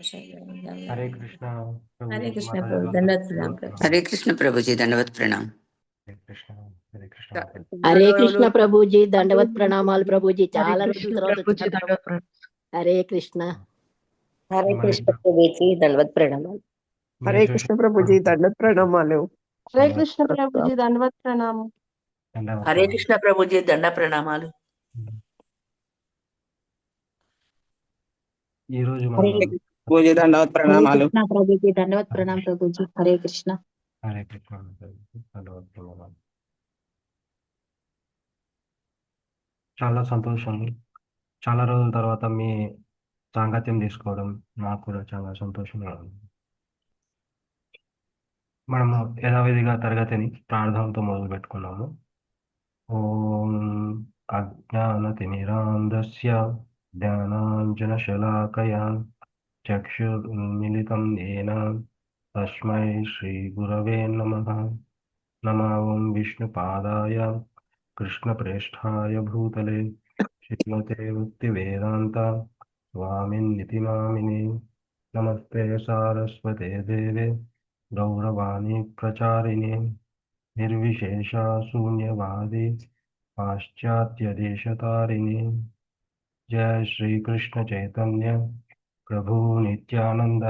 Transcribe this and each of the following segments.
हरे कृष्णा प्रभु हरे जी, कृष्ण माता जी प्रभु, दंडवत दंडवत प्रणाम प्रभु। प्रणाम। हरे कृष्ण प्रभु जी, दंडवत प्रणाम। हरे कृष्णा माता जी। హరే కృష్ణ ప్రభుజీ దండవత్ ప్రణామాలు ప్రభుజీ చాలా हरे రోజుల कृष्ण తర్వాత प्रभु जी, వచ్చిన दंडवत प्रणाम। హరే కృష్ణ हरे हमारे कृष्ण प्रभु जी, दंडवत प्रणाम। हरे जो कृष्ण प्रभु जी, दंडवत प्रणाम। हरे कृष्ण प्रभु जी, दंडवत प्रणाम। दंडवत हरे प्रणाम। कृष्ण प्रभु जी, దండ ప్రణామాలు। ఈ రోజు हरे మనం పూజ దండవత్ हरे ప్రణామాలు. कृष्ण प्रभु जी, दंडवत प्रणाम प्रभु जी। हरे कृष्ण। हरे कृष्णा माता जी, दंडवत प्रणाम। చాలా సంతోషం. చాలా రోజుల తర్వాత మీ సాంగత్యం తీసుకోవడం నాకు కూడా చాలా సంతోషంగా ఉంది. మనము యథావిధిగా తరగతిని ప్రార్థనతో మొదలు పెట్టుకున్నాము. ఓం అజ్ఞానతిమిరాంధస్య జ్ఞానాంజనశలాకయా చక్షుర్మిలితం येन తస్మై శ్రీగురవే నమః. నమో విష్ణుపాదాయ కృష్ణప్రేష్ఠాయ భూతలే శ్రీమతే భక్తివేదాంత స్వామిన్నితి నామినే. నమస్తే సారస్వతే దేవే గౌరవాణి ప్రచారిణే నిర్విశేష శూన్యవాది పాశ్చాత్యదేశతారిణే. जय श्री कृष्ण चैतन्य प्रभु नित्यानंद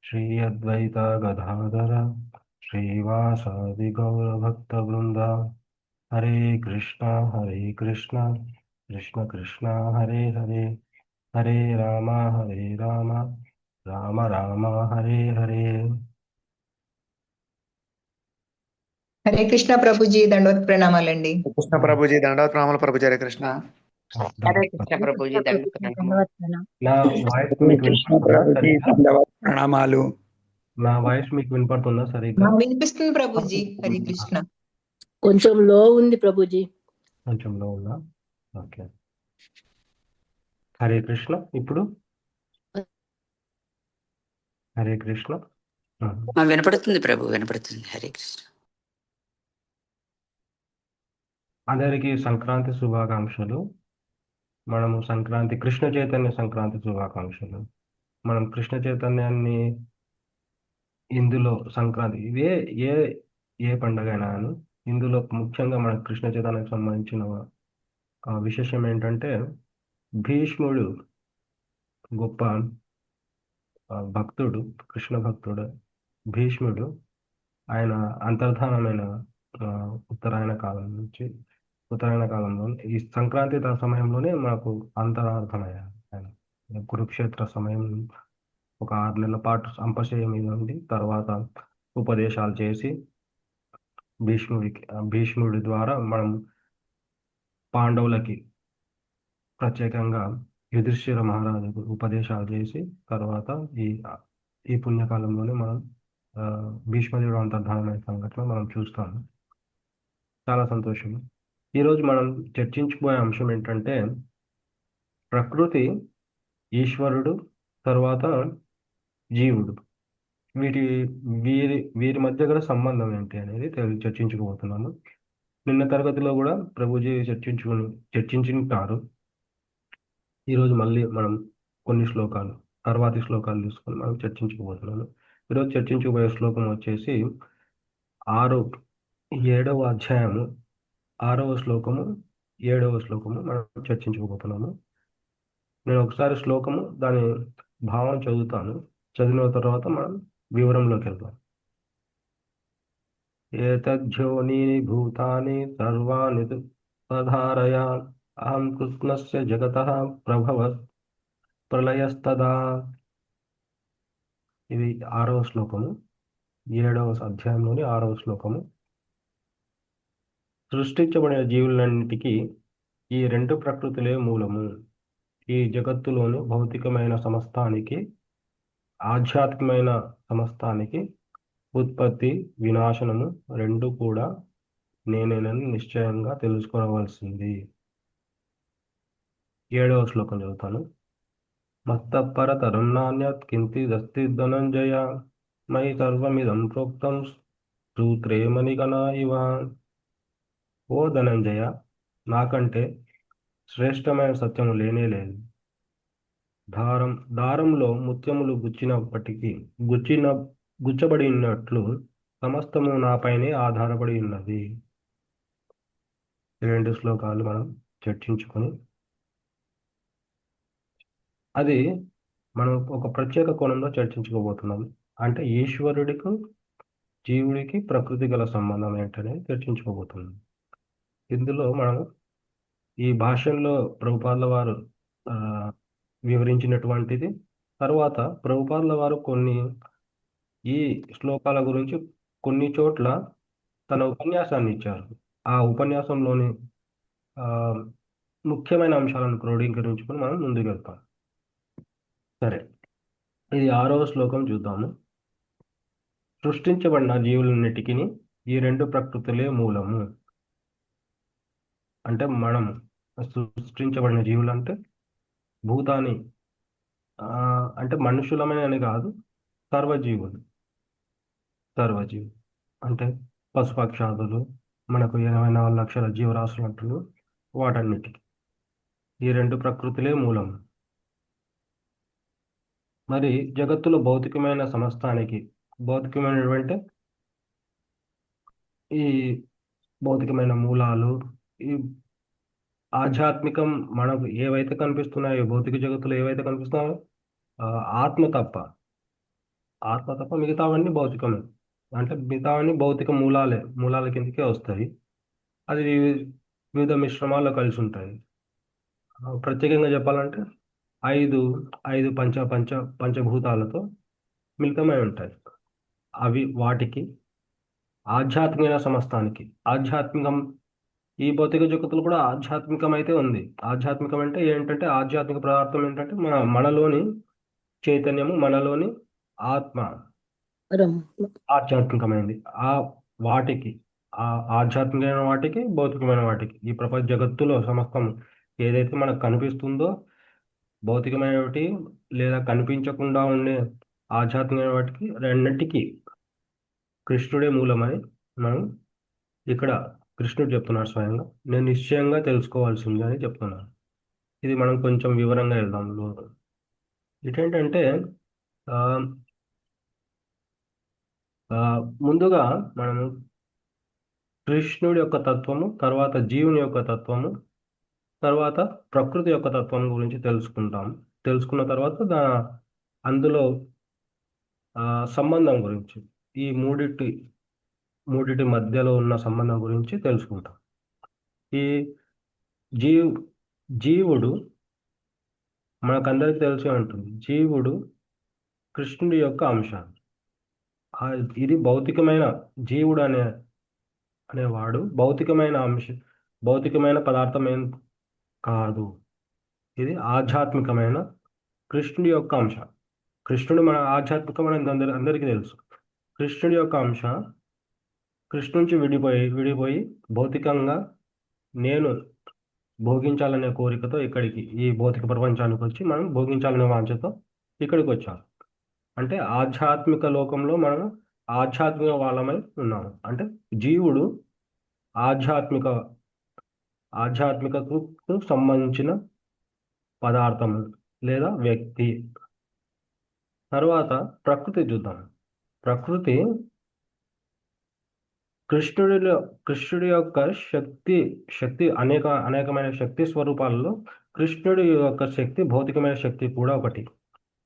श्री अद्वैत गदाधर श्रीवासादि गौर भक्त वृंद. हरे कृष्णा कृष्ण कृष्ण हरे हरे, हरे राम राम राम हरे हरे. హరే కృష్ణ ప్రభుజీ దండవత్ ప్రణామాలండి. కృష్ణ ప్రభుజీ దండవత్ ప్రణామాలు ప్రభుజీ. హరే కృష్ణ. హరే కృష్ణ ప్రభు जी, దండవత్ ప్రణామాలు। दंडवत प्रणाम। నా వాయిస్ హరే మీకు కృష్ణ వినపడుతుందా ప్రభుజీ సరిగ్గా? దండవత్ ప్రణామాలు. నా వాయిస్ మీకు వినపడుతుందా సరిగ్గా? వినిపిస్తుంది ప్రభుజీ. హరే కృష్ణ. కొంచెం లో ఉంది ప్రభుజీ. కొంచెం లో ఉందా? ఓకే. హరే కృష్ణ. ఇప్పుడు హరే కృష్ణ. వినపడుతుంది ప్రభు, వినపడుతుంది। హరే కృష్ణ। అందరికీ సంక్రాంతి శుభాకాంక్షలు. మనము సంక్రాంతి కృష్ణ చైతన్య సంక్రాంతి శుభాకాంక్షలు. మనం కృష్ణ చైతన్యాన్ని ఇందులో సంక్రాంతి ఇదే ఏ ఏ పండగ అయినా కానీ ఇందులో ముఖ్యంగా మన కృష్ణ చైతన్యానికి సంబంధించిన విశేషం ఏంటంటే భీష్ముడు గొప్ప భక్తుడు, కృష్ణ భక్తుడు భీష్ముడు. ఆయన అంతర్ధానమైన ఉత్తరాయణ కాలంలో ఈ సంక్రాంతి సమయంలోనే మనకు అంతరార్థమయ్యారు. ఆయన కురుక్షేత్ర సమయం ఒక 6 నెలల పాటు అంపశయ్య మీద ఉండి తర్వాత ఉపదేశాలు చేసి భీష్ముడి ద్వారా మనం పాండవులకి ప్రత్యేకంగా యుధిష్ఠిర మహారాజుకు ఉపదేశాలు చేసి తర్వాత ఈ పుణ్యకాలంలోనే మనం భీష్మదేవుడు అంతర్ధానమైన సంఘటన మనం చూస్తాము. చాలా సంతోషం. ఈరోజు మనం చర్చించుకోయే అంశం ఏంటంటే ప్రకృతి, ఈశ్వరుడు, తర్వాత జీవుడు, వీరి మధ్య గల సంబంధం ఏంటి అనేది చర్చించుకోబోతున్నాను. నిన్న తరగతిలో కూడా ప్రభుజీ చర్చించుంటారు. ఈరోజు మళ్ళీ మనం కొన్ని శ్లోకాలు, తర్వాతి శ్లోకాలు తీసుకొని మనం చర్చించుకోబోతున్నాను. ఈరోజు చర్చించుకోబోయే శ్లోకం వచ్చేసి 7వ అధ్యాయము 6వ శ్లోకము 7వ శ్లోకము మనం చర్చించుకోబోతున్నాము. నేను ఒకసారి శ్లోకము దాని భావం చదువుతాను. చదివిన తర్వాత మనం వివరంలోకి వెళ్దాం. ఏతజ్జోనీని భూతాని సర్వాణి తధారయ అహం కృష్ణస్య జగతః ప్రభవత్ ప్రళయస్తదా. ఇది 6వ శ్లోకము, 7వ అధ్యాయంలోని 6వ శ్లోకము. సృష్టించబడిన జీవులన్నిటికీ ఈ 2 ప్రకృతులే మూలము. ఈ జగత్తులోని భౌతికమైన సమస్తానికి, ఆధ్యాత్మికమైన సమస్తానికి ఉత్పత్తి, వినాశనము 2 కూడా నేనేనని నిశ్చయంగా తెలుసుకోవలసింది. 7వ శ్లోకం చదువుతాను. మత్తపరతరం నాన్యత్ కించిదస్తి ధనంజయ మయి సర్వమిదం ప్రోక్తం సూత్రే మణిగణా ఇవ. ఓ ధనంజయ, నాకంటే శ్రేష్టమైన సత్యము లేనే లేదు. దారంలో ముత్యములు గుచ్చబడి ఉన్నట్లు సమస్తము నాపైనే ఆధారపడి ఉన్నది. ఈ 2 శ్లోకాలు మనం చర్చించుకొని అది మనం ఒక ప్రత్యేక కోణంలో చర్చించుకోబోతున్నాం. అంటే ఈశ్వరుడికి జీవుడికి ప్రకృతి గల సంబంధం ఏంటనేది చర్చించుకోబోతున్నాం. ఇందులో మనం ఈ భాషల్లో ప్రభుపాదుల వారు వివరించినటువంటిది, తర్వాత ప్రభుపాదుల వారు ఈ శ్లోకాల గురించి కొన్ని చోట్ల తన ఉపన్యాసాన్ని ఇచ్చారు. ఆ ఉపన్యాసంలోని ముఖ్యమైన అంశాలను క్రోడీకరించుకొని మనం ముందుకు వెళ్తాం. సరే, ఇది 6వ శ్లోకం చూద్దాము. సృష్టించబడిన జీవులన్నిటికీ ఈ 2 ప్రకృతులే మూలము. అంటే మనం సృష్టించబడిన జీవులు అంటే భూతాన్ని అంటే మనుషులమని కాదు, సర్వజీవులు అంటే పశుపక్షాదులు, మనకు 84 లక్షల జీవరాశులు అంటున్నారు. వాటన్నిటికీ ఈ 2 ప్రకృతులే మూలం. మరి జగత్తులో భౌతికమైన సమస్తానికి భౌతికమైనటువంటి ఈ భౌతికమైన మూలాలు, ఈ ఆధ్యాత్మికం మనకు ఏవైతే కనిపిస్తున్నాయో, భౌతిక జగత్తులో ఏవైతే కనిపిస్తున్నాయో ఆత్మ తప్ప మిగతావన్నీ భౌతికమే. అంటే మిగతావన్నీ భౌతిక మూలాల కిందకే వస్తాయి. అది వివిధ మిశ్రమాల్లో కలిసి ఉంటాయి. ప్రత్యేకంగా చెప్పాలంటే ఐదు పంచభూతాలతో మిళితమై ఉంటాయి. అవి వాటికి ఆధ్యాత్మిక సమస్తానికి ఆధ్యాత్మికం. ఈ భౌతిక జగత్తులో కూడా ఆధ్యాత్మికం అయితే ఉంది. ఆధ్యాత్మికం అంటే ఏంటంటే ఆధ్యాత్మిక పదార్థం ఏంటంటే మనలోని చైతన్యము, మనలోని ఆత్మ ఆధ్యాత్మికమైనది. వాటికి ఆధ్యాత్మికమైన వాటికి, భౌతికమైన వాటికి, ఈ ప్రపంచ జగత్తులో సమస్తం ఏదైతే మనకు కనిపిస్తుందో భౌతికమైనవి లేదా కనిపించకుండా ఉండే ఆధ్యాత్మికమైన వాటికి రెండింటికి కృష్ణుడే మూలమని మనం ఇక్కడ కృష్ణుడు చెప్తున్నాడు స్వయంగా. నేను నిశ్చయంగా తెలుసుకోవాల్సింది అని చెప్తున్నాను. ఇది మనం కొంచెం వివరంగా వెళ్దాం. ఇదేంటంటే ముందుగా మనము కృష్ణుడి యొక్క తత్వము, తర్వాత జీవుని యొక్క తత్వము, తర్వాత ప్రకృతి యొక్క తత్వం గురించి తెలుసుకుంటాం. తెలుసుకున్న తర్వాత అందులో సంబంధం గురించి, ఈ మూడిటి మధ్యలో ఉన్న సంబంధం గురించి తెలుసుకుంటాం. ఈ జీవుడు మనకందరికి తెలిసే ఉంటుంది. జీవుడు కృష్ణుడి యొక్క అంశం. ఇది భౌతికమైన జీవుడు అనేవాడు భౌతికమైన పదార్థం ఏం కాదు. ఇది ఆధ్యాత్మికమైన కృష్ణుడి యొక్క అంశ. కృష్ణుడు మన ఆధ్యాత్మికమైన అందరికీ తెలుసు. కృష్ణుడి యొక్క అంశ కృష్ణు నుంచి విడిపోయి భౌతికంగా నేను భోగించాలనే కోరికతో ఈ భౌతిక ప్రపంచానికి వచ్చి మనం భోగించాలనే వాంఛతో ఇక్కడికి వచ్చాం. అంటే ఆధ్యాత్మిక లోకంలో మనం ఆధ్యాత్మిక వాళ్ళమై ఉన్నాము. అంటే జీవుడు ఆధ్యాత్మికకు సంబంధించిన పదార్థము లేదా వ్యక్తి. తర్వాత ప్రకృతి చూద్దాం. ప్రకృతి కృష్ణుడి యొక్క శక్తి అనేకమైన శక్తి స్వరూపాలలో కృష్ణుడి యొక్క శక్తి భౌతికమైన శక్తి కూడా ఒకటి.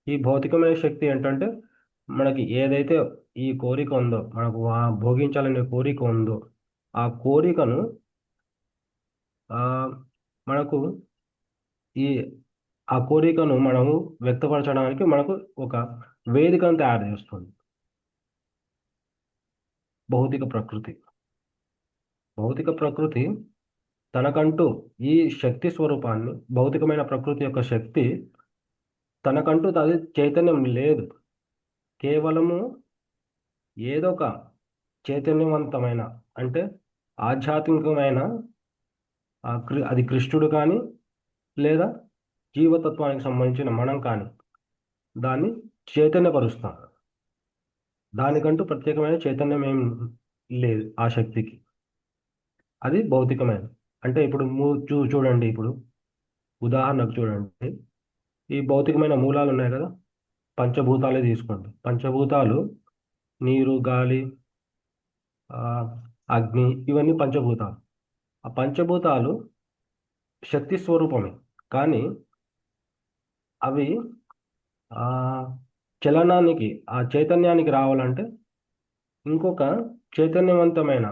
ఈ భౌతికమైన శక్తి ఏంటంటే మనకి ఏదైతే ఈ కోరిక ఉందో, మనకు భోగించాలనే కోరిక ఉందో, ఆ కోరికను మనము వ్యక్తపరచడానికి మనకు ఒక వేదికను తయారు చేస్తుంది భౌతిక ప్రకృతి. తనకంటూ ఈ శక్తి స్వరూపాన్ని, భౌతికమైన ప్రకృతి యొక్క శక్తి తనకంటూ అది చైతన్యం లేదు. కేవలము ఏదో ఒక చైతన్యవంతమైన అంటే ఆధ్యాత్మికమైన అది కృష్ణుడు కానీ లేదా జీవతత్వానికి సంబంధించిన మనం కానీ దాన్ని చైతన్యపరుస్తాం. దానికంటూ ప్రత్యేకమైన చైతన్యం ఏం లేదు ఆ శక్తికి. అది భౌతికమైన. అంటే ఇప్పుడు చూడండి, ఇప్పుడు ఉదాహరణకు చూడండి, ఈ భౌతికమైన మూలాలు ఉన్నాయి కదా, పంచభూతాలే తీసుకోండి. పంచభూతాలు నీరు, గాలి, అగ్ని, ఇవన్నీ పంచభూతాలు. ఆ పంచభూతాలు శక్తి స్వరూపమే, కానీ అవి ఆ చలనానికి, ఆ చైతన్యానికి రావాలంటే ఇంకొక చైతన్యవంతమైన,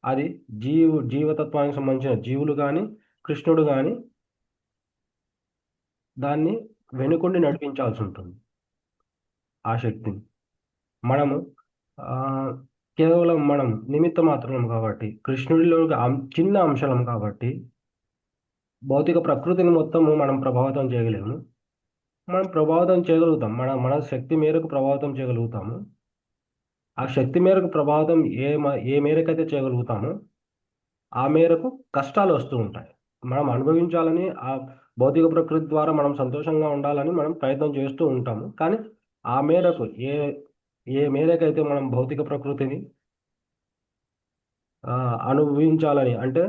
అది జీవతత్వానికి సంబంధించిన జీవులు కానీ కృష్ణుడు కానీ దాన్ని వెనుకొండి నడిపించాల్సి ఉంటుంది. ఆ శక్తిని మనము కేవలం మనం నిమిత్త మాత్రం కాబట్టి, కృష్ణుడిలో చిన్న అంశలం కాబట్టి భౌతిక ప్రకృతిని మొత్తము మనం ప్రభావితం చేయగలేము. మనం ప్రభావితం చేయగలుగుతాం, మన శక్తి మేరకు ప్రభావితం చేయగలుగుతాము. ఆ శక్తి మేరకు ప్రభావితం ఏ మేరకైతే చేయగలుగుతామో ఆ మేరకు కష్టాలు వస్తూ ఉంటాయి. మనం అనుభవించాలని, ఆ భౌతిక ప్రకృతి ద్వారా మనం సంతోషంగా ఉండాలని మనం ప్రయత్నం చేస్తూ ఉంటాము. కానీ ఆ మేరకు ఏ మేరకైతే మనం భౌతిక ప్రకృతిని అనుభవించాలని, అంటే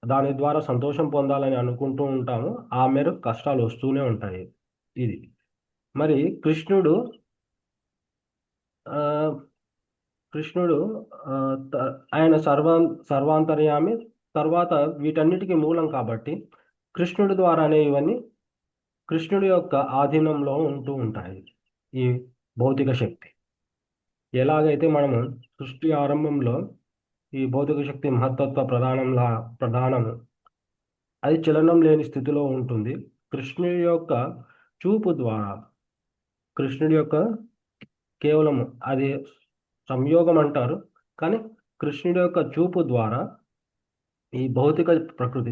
దాని ద్వారా సంతోషం పొందాలని అనుకుంటూ ఉంటాము, ఆ మేరకు కష్టాలు వస్తూనే ఉంటాయి. ఇది మరి కృష్ణుడు ఆయన సర్వాంతర్యామి, తర్వాత వీటన్నిటికీ మూలం కాబట్టి కృష్ణుడి ద్వారానే ఇవన్నీ కృష్ణుడి యొక్క ఆధీనంలో ఉంటూ ఉంటాయి. ఈ భౌతిక శక్తి ఎలాగైతే మనము సృష్టి ఆరంభంలో ఈ భౌతిక శక్తి మహత్తత్వ ప్రధానము అది చలనం లేని స్థితిలో ఉంటుంది. కృష్ణుడి యొక్క చూపు ద్వారా, కృష్ణుడి యొక్క కేవలం అది సంయోగం అంటారు, కానీ కృష్ణుడి యొక్క చూపు ద్వారా ఈ భౌతిక ప్రకృతి,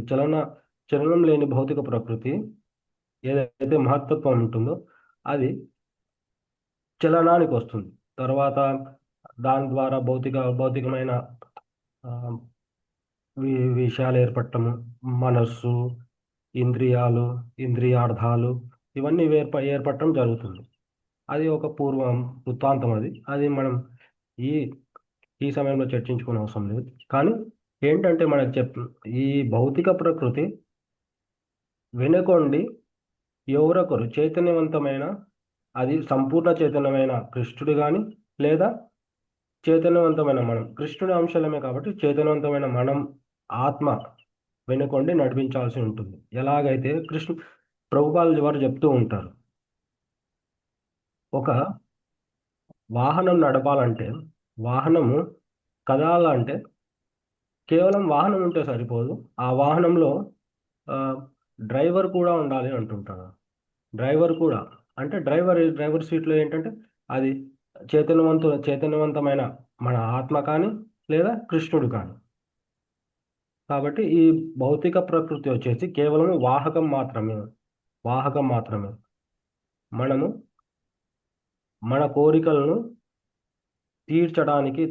చలనం లేని భౌతిక ప్రకృతి ఏదైతే మహత్తత్వం ఉంటుందో అది చలనానికి వస్తుంది. తర్వాత దాని ద్వారా భౌతికమైన విషయాలు ఏర్పడటము, మనస్సు, ఇంద్రియార్థాలు ఇవన్నీ ఏర్పడటం జరుగుతుంది. అది ఒక వృత్తాంతం. అది మనం ఈ సమయంలో చర్చించుకునే అవసరం లేదు. కానీ ఏంటంటే మనకు ఈ భౌతిక ప్రకృతి వెనుకొండి ఎవరొకరు చైతన్యవంతమైన, అది సంపూర్ణ చైతన్యమైన కృష్ణుడు కానీ, లేదా చైతన్యవంతమైన మనం, కృష్ణుడి అంశాలమే కాబట్టి చైతన్యవంతమైన మనం ఆత్మ వెనుకొండి నడిపించాల్సి ఉంటుంది. ఎలాగైతే ప్రభుపాదులు వారు చెప్తూ ఉంటారు, ఒక వాహనం నడపాలంటే, వాహనము కదలాలంటే కేవలం వాహనం ఉంటే సరిపోదు, ఆ వాహనంలో డ్రైవర్ కూడా ఉండాలి అంటుంటారు. డ్రైవర్ కూడా అంటే డ్రైవర్ సీట్లో ఏంటంటే అది చైతన్యవంతమైన మన ఆత్మ కానీ, లేదా కృష్ణుడు కానీ. కాబట్టి ఈ భౌతిక ప్రకృతి వచ్చేసి కేవలం వాహకం మాత్రమే. మనము మన కోరికలను తీర్చడానికి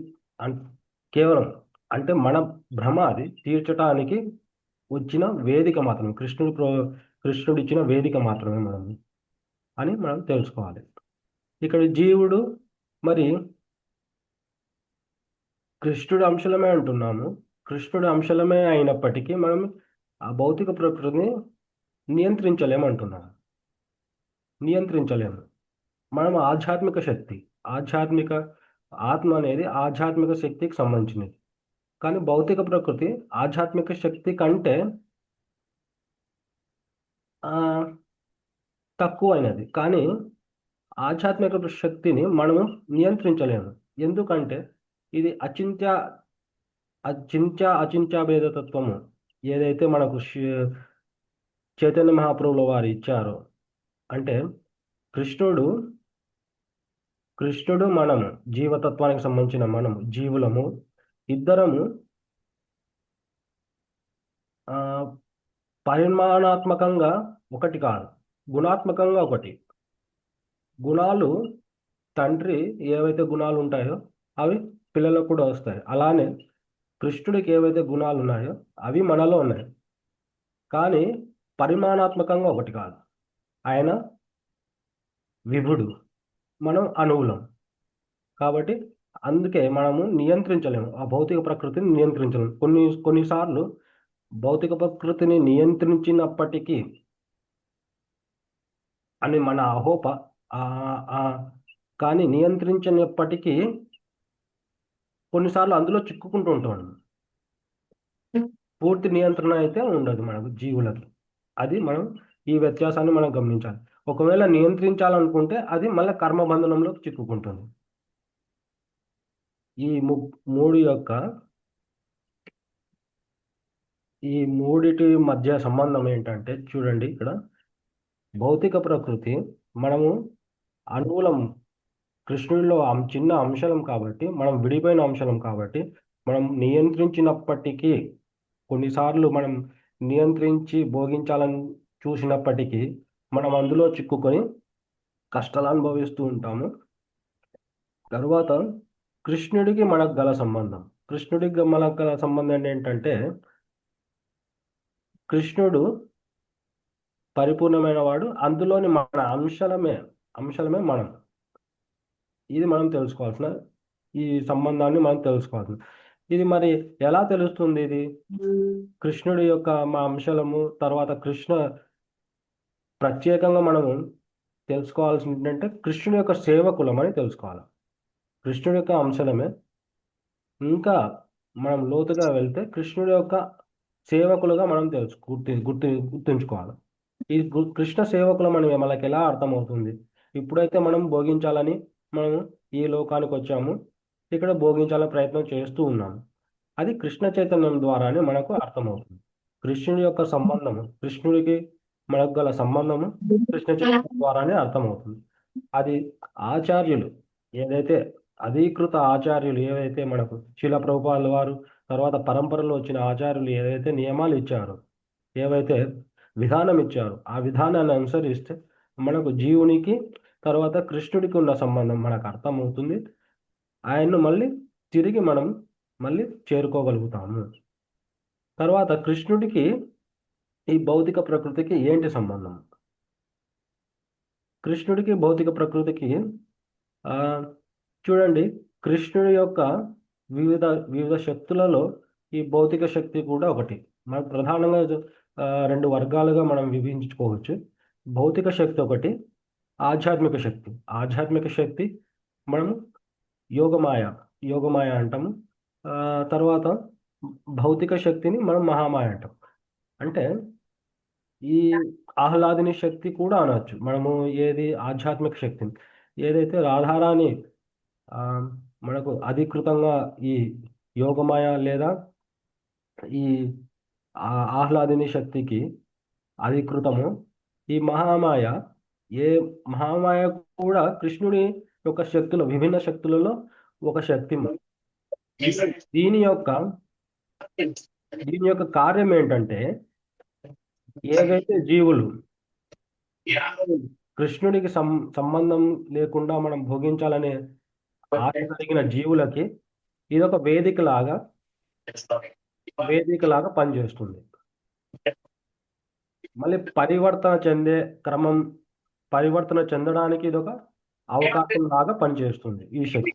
కేవలం, అంటే మన భ్రమ అది తీర్చడానికి వచ్చిన వేదిక మాత్రమే, కృష్ణుడు ఇచ్చిన వేదిక మాత్రమే అని మనం తెలుసుకోవాలి. ఇక్కడ జీవుడు మరి కృష్ణుడి అంశలమే అంటున్నాము. కృష్ణుడి అంశలమే అయినప్పటికీ మనం ఆ భౌతిక ప్రకృతిని నియంత్రించలేము. మనం ఆధ్యాత్మిక శక్తి, ఆత్మ అనేది ఆధ్యాత్మిక శక్తికి సంబంధించినది. కానీ భౌతిక ప్రకృతి ఆధ్యాత్మిక శక్తి కంటే తక్కువైనది. కానీ ఆధ్యాత్మిక శక్తిని మనము నియంత్రించలేము. ఎందుకంటే ఇది అచింత్య భేదతత్వము ఏదైతే మనకు చైతన్య మహాప్రభుల వారు ఇచ్చారో, అంటే కృష్ణుడు మనము జీవతత్వానికి సంబంధించిన మనము జీవులము ఇద్దరము పరిమాణాత్మకంగా ఒకటి కాదు, గుణాత్మకంగా ఒకటి. గుణాలు తండ్రి ఏవైతే గుణాలు ఉంటాయో అవి పిల్లలకు కూడా వస్తాయి. అలానే కృష్ణుడికి ఏవైతే గుణాలు ఉన్నాయో అవి మనలో ఉన్నాయి, కానీ పరిమాణాత్మకంగా ఒకటి కాదు. ఆయన విభుడు, మనం అణువులం. కాబట్టి అందుకే మనము నియంత్రించలేము, ఆ భౌతిక ప్రకృతిని నియంత్రించలేము. కొన్నిసార్లు భౌతిక ప్రకృతిని నియంత్రించినప్పటికీ అని మన అహోప ఆ, ఆ, కానీ నియంత్రించినప్పటికీ కొన్నిసార్లు అందులో చిక్కుకుంటూ ఉంటాం. పూర్తి నియంత్రణ అయితే ఉండదు మనకు జీవులకి. అది మనం ఈ వ్యత్యాసాన్ని మనం గమనించాలి. ఒకవేళ నియంత్రించాలనుకుంటే అది మళ్ళీ కర్మబంధనంలో చిక్కుకుంటుంది. ఈ మూడు యొక్క ఈ మూడిటి మధ్య సంబంధం ఏంటంటే చూడండి, ఇక్కడ భౌతిక ప్రకృతి మనము అనుకూలం కృష్ణుడిలో చిన్న అంశం కాబట్టి, మనం విడిపోయిన అంశం కాబట్టి, మనం నియంత్రించినప్పటికీ కొన్నిసార్లు మనం నియంత్రించి భోగించాలని చూసినప్పటికీ మనం అందులో చిక్కుకొని కష్టాలు అనుభవిస్తూ ఉంటాము. తరువాత కృష్ణుడికి మనకు గల సంబంధం, కృష్ణుడికి మనకు గల సంబంధం ఏంటంటే కృష్ణుడు పరిపూర్ణమైన వాడు, అందులోని మన అంశలమే మనం. ఇది మనం తెలుసుకోవాల్సిన ఈ సంబంధాన్ని మనం తెలుసుకోవాల్సిన. ఇది మరి ఎలా తెలుస్తుంది? ఇది కృష్ణుడి యొక్క మా అంశలము, తర్వాత కృష్ణ ప్రత్యేకంగా మనము తెలుసుకోవాల్సింది ఏంటంటే కృష్ణుడి యొక్క సేవకులం అని తెలుసుకోవాలి. కృష్ణుడి యొక్క అంశలమే. ఇంకా మనం లోతుగా వెళ్తే కృష్ణుడి యొక్క సేవకులుగా మనం గుర్తుంచుకోవాలి. ఈ కృష్ణ సేవకులం అని మనకి ఎలా అర్థమవుతుంది? ఇప్పుడైతే మనం భోగించాలని మనము ఈ లోకానికి వచ్చాము, ఇక్కడ భోగించాలని ప్రయత్నం చేస్తూ ఉన్నాము. అది కృష్ణ చైతన్యం ద్వారానే మనకు అర్థమవుతుంది. కృష్ణుడి యొక్క సంబంధము, కృష్ణుడికి మనకు గల సంబంధము కృష్ణ చైతన్యం ద్వారానే అర్థమవుతుంది. అది ఆచార్యులు ఏదైతే అధీకృత ఆచార్యులు ఏవైతే మనకు శిల ప్రభుపాదుల వారు, తర్వాత పరంపరలో వచ్చిన ఆచార్యులు ఏవైతే నియమాలు ఇచ్చారో, ఏవైతే విధానం ఇచ్చారో, ఆ విధానాన్ని అనుసరిస్తే మనకు జీవునికి తర్వాత కృష్ణుడికి ఉన్న సంబంధం మనకు అర్థమవుతుంది. ఆయన్ను తిరిగి మనం చేరుకోగలుగుతాము. తర్వాత కృష్ణుడికి ఈ భౌతిక ప్రకృతికి ఏంటి సంబంధం? కృష్ణుడికి భౌతిక ప్రకృతికి చూడండి, కృష్ణుడి యొక్క వివిధ శక్తులలో ఈ భౌతిక శక్తి కూడా ఒకటి. మనం ప్రధానంగా 2 వర్గాలుగా మనం విభజించుకోవచ్చు. భౌతిక శక్తి ఒకటి, ఆధ్యాత్మిక శక్తి. ఆధ్యాత్మిక శక్తి మనము యోగమాయ అంటాము. తర్వాత భౌతిక శక్తిని మనం మహామాయ అంటాం. అంటే ఈ ఆహ్లాదిని శక్తి కూడా అనవచ్చు మనము. ఏది ఆధ్యాత్మిక శక్తిని, ఏదైతే రాధారాణి మనకు అధికృతంగా ఈ యోగమాయ లేదా ఈ ఆహ్లాదిని శక్తికి అధికృతము, ఈ మహామాయ కూడా కృష్ణుడి యొక్క శక్తులు, విభిన్న శక్తులలో ఒక శక్తి. దీని యొక్క కార్యం ఏంటంటే ఏవైతే జీవులు కృష్ణుడికి సంబంధం లేకుండా మనం భోగించాలనే ఆశ కలిగిన జీవులకి ఇదొక వేదిక లాగా పనిచేస్తుంది. మళ్ళీ పరివర్తన చెందడానికి ఇదొక అవకాశం లాగా పనిచేస్తుంది ఈ శక్తి.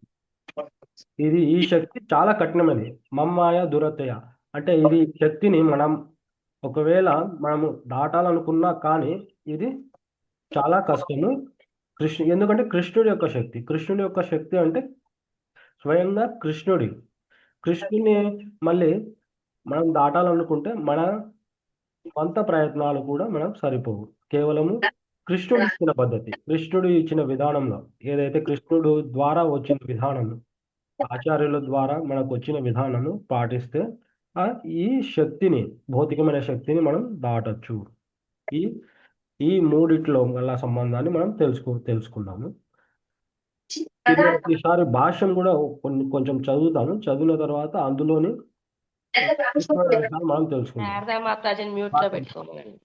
ఈ శక్తి చాలా కఠినమైనది. మమ్మాయ దురతయ అంటే ఇది శక్తిని ఒకవేళ మనము దాటాలనుకున్నా కానీ ఇది చాలా కష్టము. ఎందుకంటే కృష్ణుడి యొక్క శక్తి అంటే స్వయంగా కృష్ణుడిని మళ్ళీ మనం దాటాలనుకుంటే మన స్వంత ప్రయత్నాలు కూడా మనం సరిపోవు. కేవలము కృష్ణుడు ఇచ్చిన పద్ధతి, కృష్ణుడు ఇచ్చిన విధానంలో, ఏదైతే కృష్ణుడు ద్వారా వచ్చిన విధానము, ఆచార్యుల ద్వారా మనకు వచ్చిన విధానము పాటిస్తే ఈ శక్తిని, భౌతికమైన శక్తిని మనం దాటచ్చు. ఈ మూడిట్లో గల సంబంధాన్ని మనం తెలుసుకున్నాము. ఈసారి భాష్యం కూడా కొంచెం చదువుతాను. చదివిన తర్వాత అందులోని మనం తెలుసుకుందాం. శారదా మాతాజీని మ్యూట్ లో పెట్టుకోమనండి.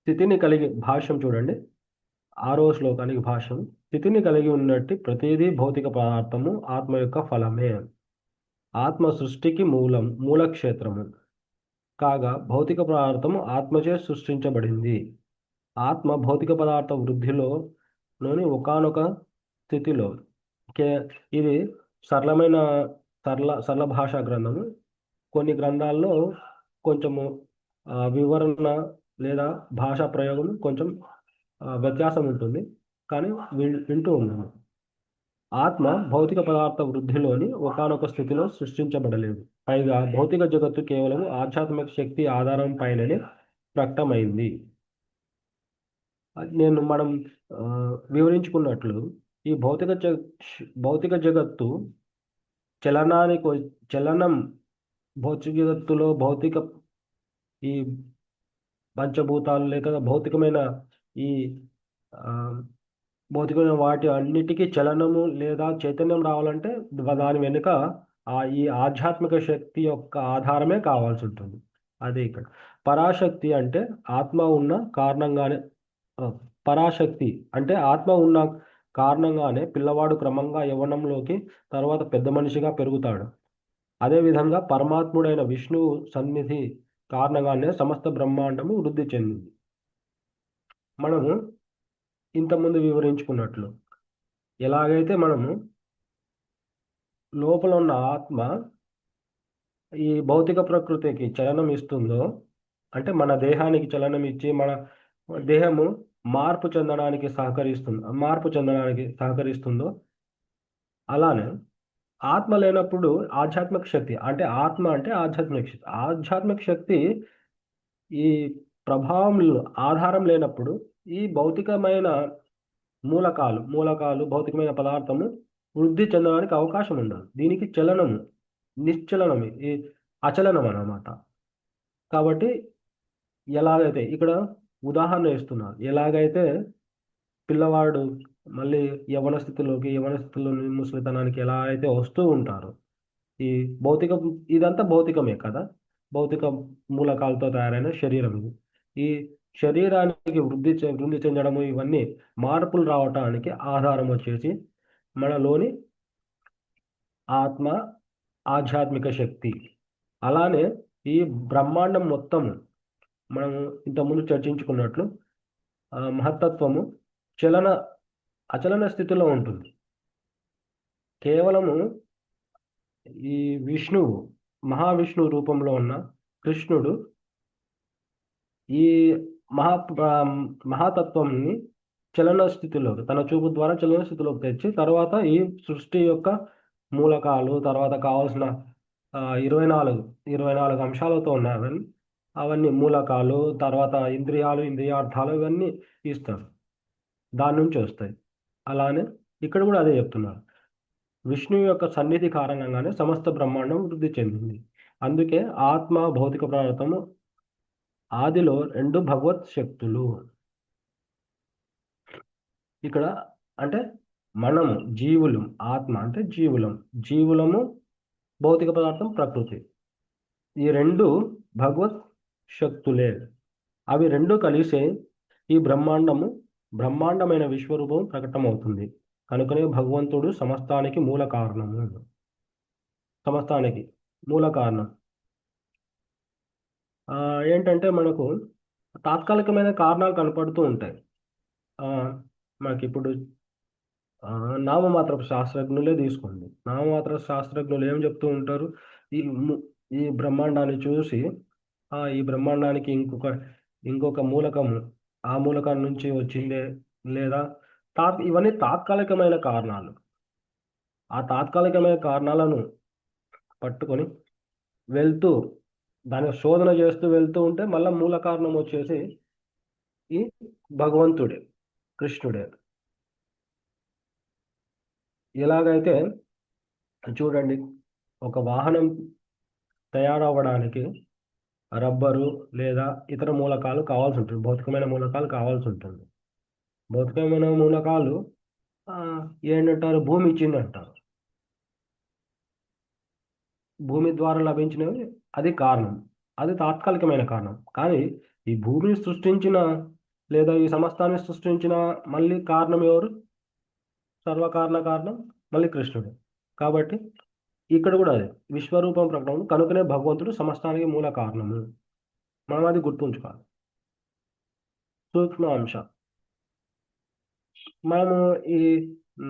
స్థితిని కలిగి భాష్యం చూడండి. 6వ శ్లోకానికి భాష్యం. స్థితిని కలిగి ఉన్నట్టు ప్రతిదీ భౌతిక పదార్థము ఆత్మ యొక్క ఫలమే. ఆత్మ సృష్టికి మూలక్షేత్రము కాగా భౌతిక పదార్థము ఆత్మచే సృష్టించబడింది. ఆత్మ భౌతిక పదార్థ వృద్ధిలోని ఒకానొక స్థితిలో ఇది సరళ భాషా గ్రంథము. కొన్ని గ్రంథాల్లో కొంచెము వివరణ లేదా భాషా ప్రయోగం కొంచెం వ్యత్యాసం ఉంటుంది, కానీ వింటూ ఉన్నాము. ఆత్మ భౌతిక పదార్థ వృద్ధిలోని ఒకానొక స్థితిలో సృష్టించబడలేదు. పైగా భౌతిక జగత్తు కేవలం ఆధ్యాత్మిక శక్తి ఆధారం పైననే ప్రకటమైంది. మనం ఆ, వివరించుకున్నట్లు ఈ భౌతిక జగత్తు చలనం భౌతిక జగత్తులో ఈ పంచభూతాలు లేక భౌతికమైన ఈ ఆ, భౌతికమైన వాటి అన్నిటికీ చలనము లేదా చైతన్యం రావాలంటే దాని వెనుక ఈ ఆధ్యాత్మిక శక్తి యొక్క ఆధారమే కావాల్సి ఉంటుంది. అదే ఇక్కడ పరాశక్తి అంటే ఆత్మ ఉన్న కారణంగానే ఆ, పరాశక్తి అంటే ఆత్మ ఉన్న కారణంగానే పిల్లవాడు క్రమంగా యవ్వనంలోకి తర్వాత పెద్ద మనిషిగా పెరుగుతాడు. అదేవిధంగా పరమాత్ముడైన విష్ణువు సన్నిధి కారణంగానే సమస్త బ్రహ్మాండము వృద్ధి చెందింది. మనము ఇంతకుముందు వివరించుకున్నట్లు ఎలాగైతే మనము లోపల ఉన్న ఆత్మ ఈ భౌతిక ప్రకృతికి చలనం ఇస్తుందో, అంటే మన దేహానికి చలనం ఇచ్చి మన దేహము మార్పు చెందడానికి సహకరిస్తుందో, అలానే ఆత్మ లేనప్పుడు ఆధ్యాత్మిక శక్తి అంటే ఆధ్యాత్మిక శక్తి ఈ ప్రభావంలో ఆధారం లేనప్పుడు ఈ భౌతికమైన మూలకాలు భౌతికమైన పదార్థము వృద్ధి చెందడానికి అవకాశం ఉండదు. దీనికి నిశ్చలనము ఈ అచలనం అన్నమాట. కాబట్టి ఎలాగైతే ఇక్కడ ఉదాహరణ ఇస్తున్నారు, ఎలాగైతే పిల్లవాడు మళ్ళీ యవ్వన స్థితిలో ముసలితనానికి ఎలా అయితే వస్తూ ఉంటారో, ఈ ఇదంతా భౌతికమే కదా, భౌతిక మూలకాలతో తయారైన శరీరం ఇది. ఈ శరీరానికి వృద్ధి చెందడము, ఇవన్నీ మార్పులు రావటానికి ఆధారం వచ్చేసి మనలోని ఆత్మ ఆధ్యాత్మిక శక్తి. అలానే ఈ బ్రహ్మాండం మొత్తం మనం ఇంతకుముందు చర్చించుకున్నట్లు మహత్తత్వము అచలన స్థితిలో ఉంటుంది. కేవలము ఈ మహావిష్ణువు రూపంలో ఉన్న కృష్ణుడు ఈ మహాతత్వంని చలన స్థితిలోకి, తన చూపు ద్వారా చలన స్థితిలోకి తెచ్చి తర్వాత ఈ సృష్టి యొక్క మూలకాలు, తర్వాత కావాల్సిన 24 అంశాలతో ఉన్నాయి అవన్నీ మూలకాలు, తర్వాత ఇంద్రియార్థాలు ఇవన్నీ ఇస్తారు, దాని నుంచి వస్తాయి. అలానే ఇక్కడ కూడా అదే చెప్తున్నారు, విష్ణువు యొక్క సన్నిధి కారణంగానే సమస్త బ్రహ్మాండం వృద్ధి చెందింది. అందుకే ఆత్మ భౌతిక పదార్థము ఆదిలో 2 భగవత్ శక్తులు. ఇక్కడ అంటే మనము ఆత్మ అంటే జీవులము భౌతిక పదార్థం ప్రకృతి, ఈ 2 భగవత్ శక్తులే. అవి 2 కలిసే ఈ బ్రహ్మాండమైన విశ్వరూపం ప్రకటమవుతుంది. కనుకనే భగవంతుడు సమస్తానికి మూల కారణం. ఏంటంటే మనకు తాత్కాలికమైన కారణాలు కనపడుతూ ఉంటాయి. మనకి ఇప్పుడు నామమాత్రపు శాస్త్రజ్ఞులే తీసుకోండి. నామమాత్ర శాస్త్రజ్ఞులు ఏం చెప్తూ ఉంటారు, ఈ బ్రహ్మాండాన్ని చూసి ఈ బ్రహ్మాండానికి ఇంకొక మూలకము ఆ మూలకం నుంచి వచ్చిందే, లేదా ఇవన్నీ తాత్కాలికమైన కారణాలు. ఆ తాత్కాలికమైన కారణాలను పట్టుకొని దాని శోధన చేస్తూ వెళ్తూ ఉంటే మళ్ళీ మూల కారణం వచ్చేసి ఈ భగవంతుడే, కృష్ణుడే. ఎలాగైతే చూడండి, ఒక వాహనం తయారవ్వడానికి రబ్బరు లేదా ఇతర మూలకాలు కావాల్సి ఉంటుంది, భౌతికమైన మూలకాలు కావాల్సి ఉంటుంది. భౌతికమైన మూలకాలు ఏంటంటారు, భూమి ఇచ్చిందంటారు. భూమి ద్వారా లభించినవి, అది కారణం, అది తాత్కాలికమైన కారణం. కానీ ఈ భూమిని సృష్టించిన లేదా ఈ సమస్తాన్ని సృష్టించిన మళ్ళీ కారణం ఎవరు? కారణం మళ్ళీ కృష్ణుడు. కాబట్టి ఇక్కడ కూడా అదే విశ్వరూపం ప్రకటన, కనుకనే భగవంతుడు సమస్తానికి మూల కారణము. మనం అది గుర్తుంచుకోవాలి. సూక్ష్మ అంశం. మనము ఈ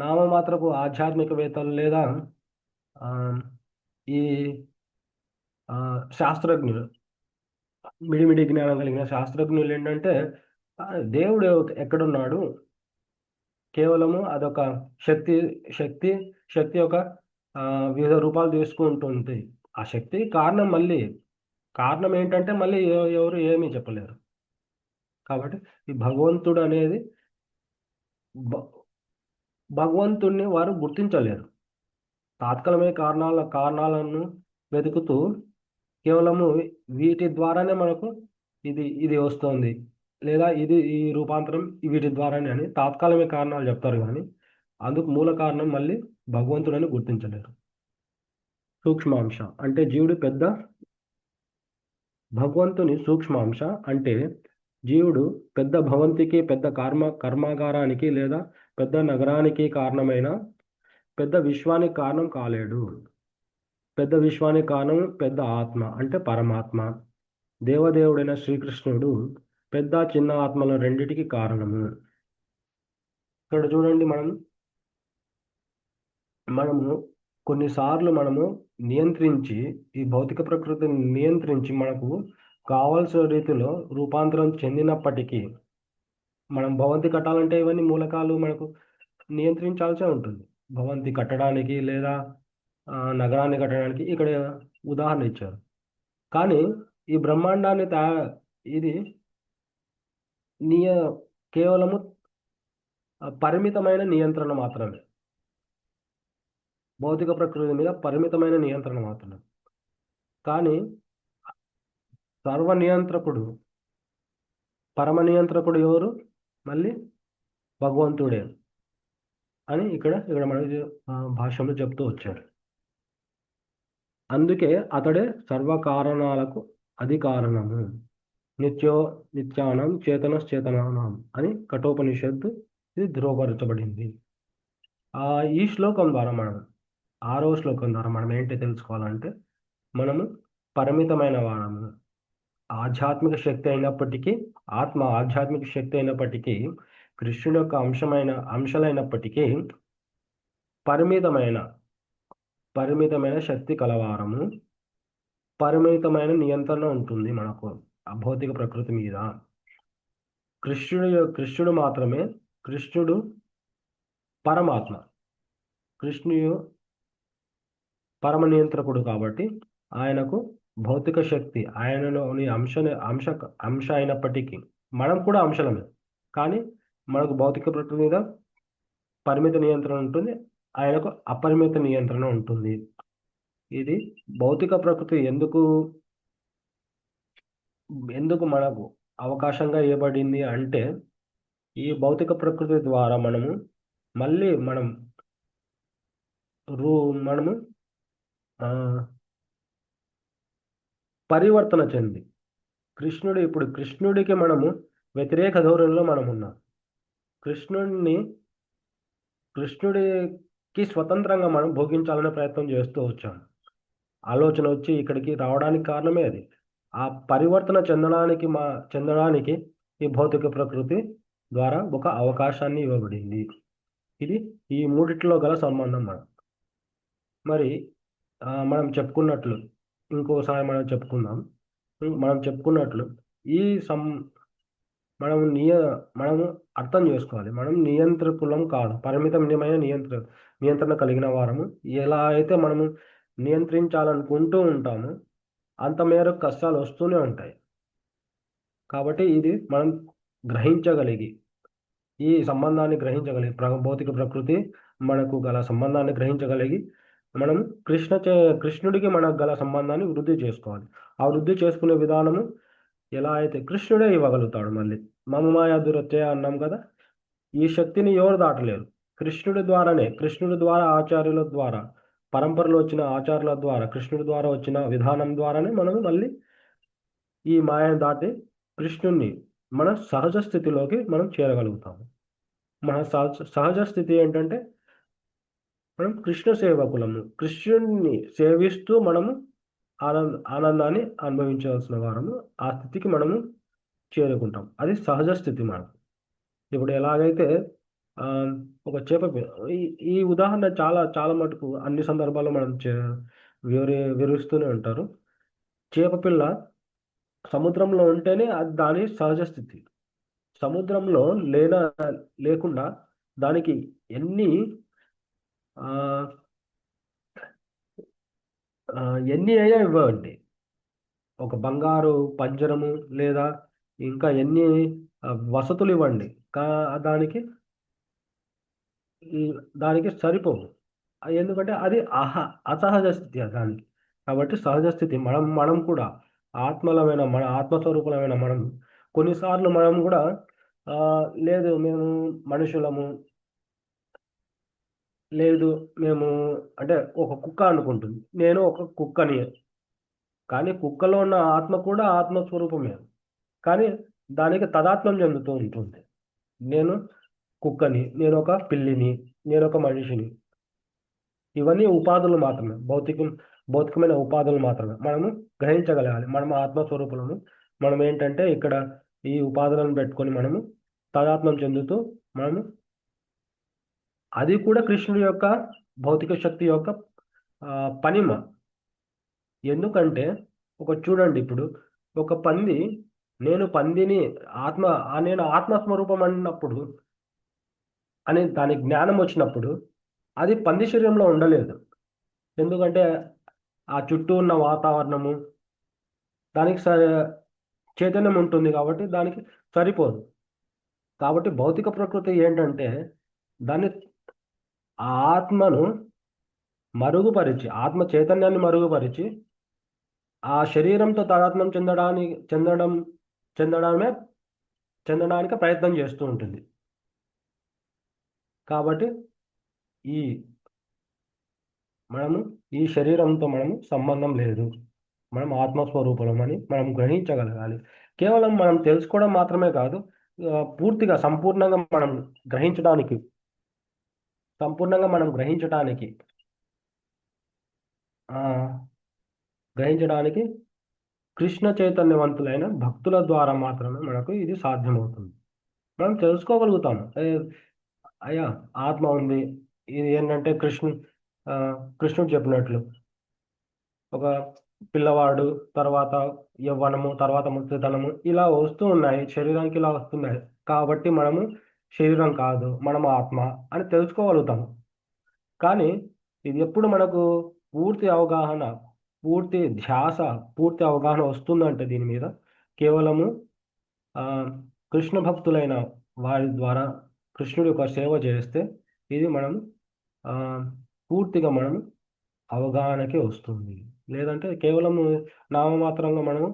నామమాత్రపు ఆధ్యాత్మికవేత్తలు లేదా ఈ శాస్త్రజ్ఞులు మిడిమిడి జ్ఞానం కలిగిన శాస్త్రజ్ఞులు ఏంటంటే ఆ, దేవుడు ఎక్కడున్నాడు, కేవలము అదొక శక్తి శక్తి శక్తి యొక్క ఆ, వివిధ రూపాలు తీసుకుంటుంది. ఆ శక్తి కారణం మళ్ళీ కారణం ఏంటంటే మళ్ళీ ఎవరు ఏమీ చెప్పలేరు. కాబట్టి ఈ భగవంతుడు అనేది భ- భగవంతుణ్ణి వారు గుర్తించలేరు. తాత్కాలిక కారణాలను వెతుకుతూ కేవలము వీటి ద్వారానే మనకు ఇది వస్తుంది, లేదా ఇది ఈ రూపాంతరం వీటి ద్వారానే అని తాత్కాలిక కారణాలు చెప్తారు, కానీ అందుకు మూల కారణం మళ్ళీ భగవంతుడని గుర్తించలేరు. సూక్ష్మాంశ అంటే జీవుడు పెద్ద భగవంతుని సూక్ష్మాంశ అంటే జీవుడు పెద్ద భవంతికి, పెద్ద కర్మాగారానికి లేదా పెద్ద నగరానికి కారణమైన పెద్ద విశ్వానికి కారణం కాలేడు. పెద్ద విశ్వానికి కారణం పెద్ద ఆత్మ అంటే పరమాత్మ. దేవదేవుడైన శ్రీకృష్ణుడు పెద్ద చిన్న ఆత్మల రెండిటికి కారణము. ఇక్కడ చూడండి, మనము కొన్నిసార్లు మనము నియంత్రించి ఈ భౌతిక ప్రకృతిని నియంత్రించి మనకు కావాల్సిన రీతిలో రూపాంతరం చెందినప్పటికీ మనం భవంతి కట్టాలంటే ఇవన్నీ మూలకాలు మనకు నియంత్రించాల్సి ఉంటుంది. భవంతి కట్టడానికి లేదా నగరాన్ని కట్టడానికి ఇక్కడ ఉదాహరణ ఇచ్చారు. కానీ ఈ బ్రహ్మాండాన్ని ఇది కేవలము పరిమితమైన నియంత్రణ మాత్రమే. భౌతిక ప్రకృతి మీద పరిమితమైన నియంత్రణ మాత్రమే. కానీ సర్వ నియంత్రకుడు, పరమ నియంత్రకుడు ఎవరు? మళ్ళీ భగవంతుడే అని ఇక్కడ మనకి భాష్యంలో చెప్తూ వచ్చారు. అందుకే అతడే సర్వకారణాలకు అధికారణము. నిత్యానం చేతనశ్చేతనానం అని కఠోపనిషత్తు ఇది ధృవపరచబడింది. ఈ శ్లోకం ద్వారా మనం 6వ శ్లోకం ద్వారా మనం ఏంటి తెలుసుకోవాలంటే, మనము పరిమితమైన వారము. ఆధ్యాత్మిక శక్తి అయినప్పటికీ, ఆత్మ ఆధ్యాత్మిక శక్తి అయినప్పటికీ, కృష్ణుని యొక్క అంశాలైనప్పటికీ పరిమితమైన శక్తి కలవారము. పరిమితమైన నియంత్రణ ఉంటుంది మనకు ఆ భౌతిక ప్రకృతి మీద. కృష్ణుడు మాత్రమే, కృష్ణుడు పరమాత్మ, కృష్ణుడు పరమ నియంత్రకుడు కాబట్టి ఆయనకు భౌతిక శక్తి ఆయనలోని అంశ అయినప్పటికీ మనం కూడా అంశలమే. కానీ మనకు భౌతిక ప్రకృతి మీద పరిమిత నియంత్రణ ఉంటుంది, ఆయనకు అపరిమిత నియంత్రణ ఉంటుంది. ఇది భౌతిక ప్రకృతి ఎందుకు మనకు అవకాశంగా ఇవ్వబడింది అంటే, ఈ భౌతిక ప్రకృతి ద్వారా మనము పరివర్తన చెంది కృష్ణుడికి మనము వ్యతిరేక ధోరణిలో మనం ఉన్నాం. కృష్ణుడికి స్వతంత్రంగా మనం భోగించాలనే ప్రయత్నం చేస్తూ వచ్చాం. ఆలోచన వచ్చి ఇక్కడికి రావడానికి కారణమే అది. ఆ పరివర్తన చెందడానికి ఈ భౌతిక ప్రకృతి ద్వారా ఒక అవకాశాన్ని ఇవ్వబడింది. ఇది ఈ మూడిట్లో గల సంబంధం. మరి మనం చెప్పుకున్నట్లు ఇంకోసారి మనం చెప్పుకున్నట్లు ఈ మనము అర్థం చేసుకోవాలి, మనం నియంత్రకులం కాదు, పరిమితమైన నియంత్రణ కలిగిన వారము. ఎలా అయితే మనము నియంత్రించాలనుకుంటూ ఉంటామో అంత మేరకు కష్టాలు వస్తూనే ఉంటాయి. కాబట్టి ఇది మనం ఈ సంబంధాన్ని గ్రహించగలిగి, భౌతిక ప్రకృతి మనకు గల సంబంధాన్ని గ్రహించగలిగి మనం కృష్ణుడికి మనకు గల సంబంధాన్ని వృద్ధి చేసుకోవాలి. ఆ వృద్ధి చేసుకునే విధానము ఎలా అయితే కృష్ణుడే ఇవ్వగలుగుతాడు. మళ్ళీ మమ మాయా దురత్యయ అన్నాం కదా, ఈ శక్తిని ఎవరు దాటలేరు. కృష్ణుడి ద్వారా ఆచార్యుల ద్వారా, పరంపరలో వచ్చిన ఆచార్యుల ద్వారా, కృష్ణుడి ద్వారా వచ్చిన విధానం ద్వారానే మనము మళ్ళీ ఈ మాయను దాటి కృష్ణుణ్ణి మన సహజ స్థితిలోకి మనం చేరగలుగుతాము. మన సహజ స్థితి ఏంటంటే మనం కృష్ణ సేవకులము. కృష్ణుడిని సేవిస్తూ మనము ఆనందాన్ని అనుభవించాల్సిన వారము. ఆ స్థితికి మనము చేరుకుంటాం. అది సహజ స్థితి మనకు. ఇప్పుడు ఎలాగైతే ఒక చేప ఈ ఉదాహరణ చాలా చాలా మటుకు అన్ని సందర్భాల్లో మనం వివరిస్తూనే ఉంటారు. చేప పిల్ల సముద్రంలో ఉంటేనే అది దాని సహజ స్థితి. సముద్రంలో లేకుండా దానికి ఎన్ని ఆ, ఎన్ని అయినా ఇవ్వండి, ఒక బంగారు పంజరము లేదా ఇంకా ఎన్ని వసతులు ఇవ్వండి, దానికి దానికి సరిపోవు. ఎందుకంటే అది అసహజ స్థితి దానికి. కాబట్టి సహజ స్థితి మనం కూడా ఆత్మలమైన మన ఆత్మస్వరూపులమైన మనం కొన్నిసార్లు మనం కూడా ఆ, లేదు మేము మనుషులము, లేదు మేము అంటే ఒక కుక్క అనుకుంటుంది, నేను ఒక కుక్కని. కానీ కుక్కలో ఉన్న ఆత్మ కూడా ఆత్మస్వరూపమే, కానీ దానికి తదాత్మ్యం చెందుతూ ఉంటుంది. నేను కుక్కని, నేను ఒక పిల్లిని, నేను ఒక మనిషిని. ఇవన్నీ ఉపాధులు మాత్రమే, భౌతికమైన ఉపాధులు మాత్రమే. మనము గ్రహించగలగాలి మనం ఆత్మస్వరూపులను. మనం ఏంటంటే ఇక్కడ ఈ ఉపాధులను పెట్టుకొని మనము తాదాత్మ్యం చెందుతూ మనము, అది కూడా కృష్ణుడి యొక్క భౌతిక శక్తి యొక్క పనిమ. ఎందుకంటే చూడండి, ఇప్పుడు ఒక పంది, నేను పందిని నేను ఆత్మస్వరూపం అన్నప్పుడు అని దాని జ్ఞానం వచ్చినప్పుడు అది పంది శరీరంలో ఉండలేదు. ఎందుకంటే ఆ చుట్టూ ఉన్న వాతావరణము దానికి చైతన్యం ఉంటుంది కాబట్టి దానికి సరిపోదు. కాబట్టి భౌతిక ప్రకృతి ఏంటంటే దాన్ని ఆ ఆత్మను మరుగుపరిచి, ఆత్మ చైతన్యాన్ని మరుగుపరిచి ఆ శరీరంతో తాదాత్మ్యం చెందడానికి ప్రయత్నం చేస్తూ ఉంటుంది. కాబట్టి మనము ఈ శరీరంతో మనము సంబంధం లేదు, మనం ఆత్మస్వరూపులం అని మనం గ్రహించగలగాలి. కేవలం మనం తెలుసుకోవడం మాత్రమే కాదు, పూర్తిగా సంపూర్ణంగా మనం గ్రహించడానికి కృష్ణ చైతన్యవంతులైన భక్తుల ద్వారా మాత్రమే మనకు ఇది సాధ్యమవుతుంది. మనం తెలుసుకోగలుగుతాము, అయ్యా ఆత్మ ఉంది. ఇది ఏంటంటే కృష్ణుడు చెప్పినట్లు ఒక పిల్లవాడు, తర్వాత యవ్వనము, తర్వాత ముసలితనము ఇలా వస్తూ ఉన్నాయి, శరీరానికి ఇలా వస్తున్నాయి. కాబట్టి మనము శరీరం కాదు, మనము ఆత్మ అని తెలుసుకోగలుగుతాము. కానీ ఇది ఎప్పుడు మనకు పూర్తి అవగాహన, పూర్తి ధ్యాస, పూర్తి అవగాహన వస్తుందంటే దీని మీద కేవలము కృష్ణ భక్తులైన వారి ద్వారా కృష్ణుడి యొక్క సేవ చేస్తే ఇది మనం పూర్తిగా మనం అవగాహనకి వస్తుంది. లేదంటే కేవలం నామమాత్రంగా మనము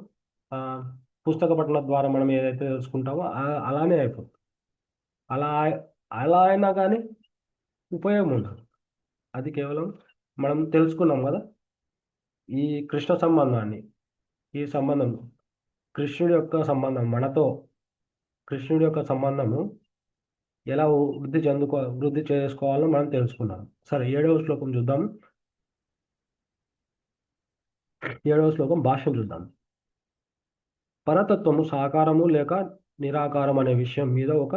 పుస్తక పఠనం ద్వారా మనం ఏదైతే తెలుసుకుంటామో అలానే అయిపోతుంది. అలా అయినా కానీ ఉపయోగం ఉండదు. అది కేవలం మనం తెలుసుకున్నాం కదా ఈ కృష్ణ సంబంధాన్ని, ఈ సంబంధం కృష్ణుడి యొక్క సంబంధం, మనతో కృష్ణుడి యొక్క సంబంధము ఎలా వృద్ధి చేసుకోవాలో మనం తెలుసుకున్నాం. సరే, 7వ శ్లోకం చూద్దాం. 7వ శ్లోకం భాష్యం చూద్దాం. పరతత్వము సాకారము లేక నిరాకారం అనే విషయం మీద ఒక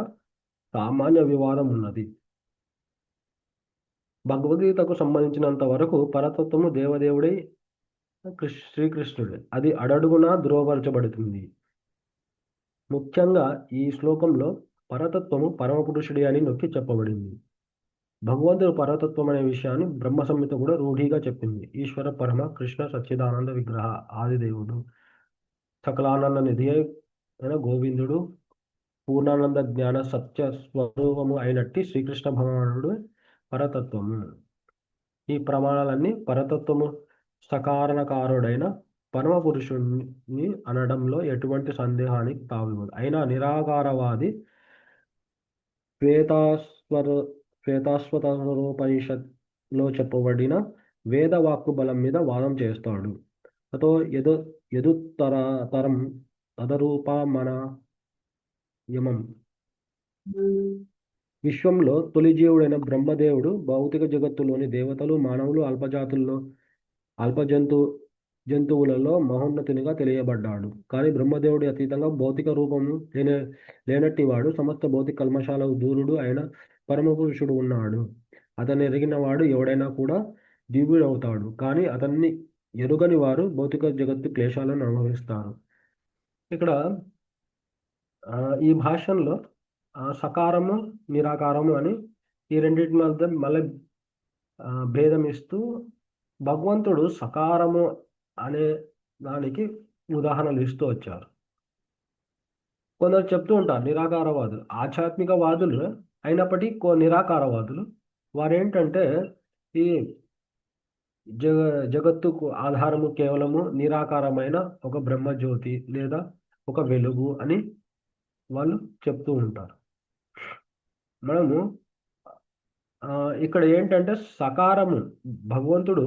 సామాన్య వివాదం ఉన్నది. భగవద్గీతకు సంబంధించినంత వరకు పరతత్వము దేవదేవుడై శ్రీకృష్ణుడే. అది అడడుగునా ధృవపరచబడుతుంది. ముఖ్యంగా ఈ శ్లోకంలో పరతత్వము పరమపురుషుడి అని నొక్కి చెప్పబడింది. భగవంతుడు పరతత్వం అనే విషయాన్ని బ్రహ్మ సంహిత కూడా రూఢిగా చెప్పింది. ఈశ్వర పరమ కృష్ణ సచ్చిదానంద విగ్రహ ఆదిదేవుడు, సకలానంద నిధి అయిన గోవిందుడు, పూర్ణానంద జ్ఞాన సత్య స్వరూపము అయినట్టి శ్రీకృష్ణ భగవానుడు పరతత్వము. ఈ ప్రమాణాలన్నీ పరతత్వము సకారణకారుడైన పరమ పురుషుణ్ణి అనడంలో ఎటువంటి సందేహానికి తావివ్వదు. అయినా నిరాకారవాది శ్వేతాశ్వతరోపనిషత్లో చెప్పబడిన వేదవాక్కు బలం మీద వాదం చేస్తాడు. అతో ఎదుత్తరం తదరూపమనయమం. విశ్వంలో తొలి జీవుడైన బ్రహ్మదేవుడు భౌతిక జగత్తులోని దేవతలు, మానవులు, జంతువులలో మహోన్నతునిగా తెలియబడ్డాడు. కానీ బ్రహ్మదేవుడి అతీతంగా భౌతిక రూపము లేనట్టివాడు, సమస్త భౌతిక కల్మషాలకు దూరుడు అయిన పరమపురుషుడు ఉన్నాడు. అతన్ని ఎరిగిన వాడు ఎవడైనా కూడా దివ్యుడవుతాడు. కానీ అతన్ని ఎరుగని వారు భౌతిక జగత్తు క్లేశాలను అనుభవిస్తారు. ఇక్కడ ఈ భాషల్లో సకారము నిరాకారము అని ఈ రెండింటి మధ్య మళ్ళీ భేదం ఇస్తూ భగవంతుడు సకారము అనే దానికి ఉదాహరణలు ఇస్తూ వచ్చారు. కొందరు చెప్తూ ఉంటారు నిరాకారవాదులు, ఆధ్యాత్మికవాదులు అయినప్పటికీ నిరాకారవాదులు. వారేంటంటే ఈ జగత్తుకు ఆధారము కేవలము నిరాకారమైన ఒక బ్రహ్మజ్యోతి లేదా ఒక వెలుగు అని వాళ్ళు చెప్తూ ఉంటారు. మనము ఇక్కడ ఏంటంటే సకారము, భగవంతుడు